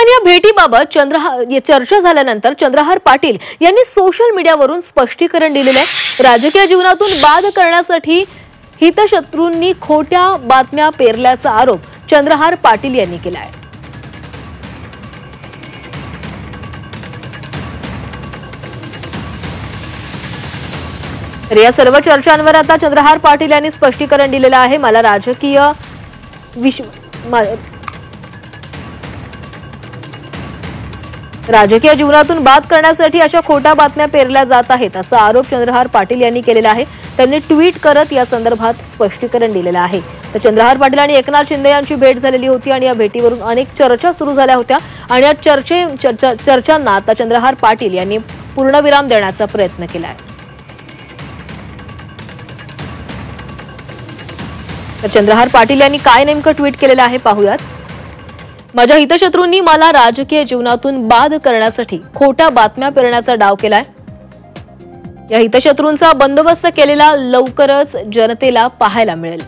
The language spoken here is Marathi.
या भेटीबाबत चर्चा झाल्यानंतर चंद्रहार पाटील यांनी सोशल मीडियावरून स्पष्टीकरण दिलेले आहे। राजकीय जीवनातून बाद करण्यासाठी हितशत्रूंनी खोट्या बातम्या पेरल्याचा आरोप चंद्रहार पाटील यांनी केला आहे। या सर्व चर्चांवर आता चंद्रहार पाटील यांनी स्पष्टीकरण दिलेलं आहे। मला राजकीय जीवनातून बाद करण्यासाठी अशा खोट्या बातम्या पेरल्या जात आहेत असा आरोप चंद्रहार पाटील यांनी केलेला आहे। त्यांनी ट्विट करत या संदर्भात स्पष्टीकरण दिलेलं आहे। तर चंद्रहार पाटील आणि एकनाथ शिंदे यांची भेट झालेली होती आणि या भेटीवरून अनेक चर्चा सुरू झाल्या होत्या आणि या चर्चांना आता चंद्रहार पाटील यांनी पूर्णविराम देण्याचा प्रयत्न केला आहे। तर चंद्रहार पाटील यांनी काय नेमकं ट्विट केलेलं आहे पाहूयात। माझ्या हितशत्रूंनी मला राजकीय जीवनातून बाद करण्यासाठी खोट्या बातम्या पेरण्याचा डाव केलाय। या हितशत्रूंचा बंदोबस्त केलेला लवकरच जनतेला पाहायला मिळेल।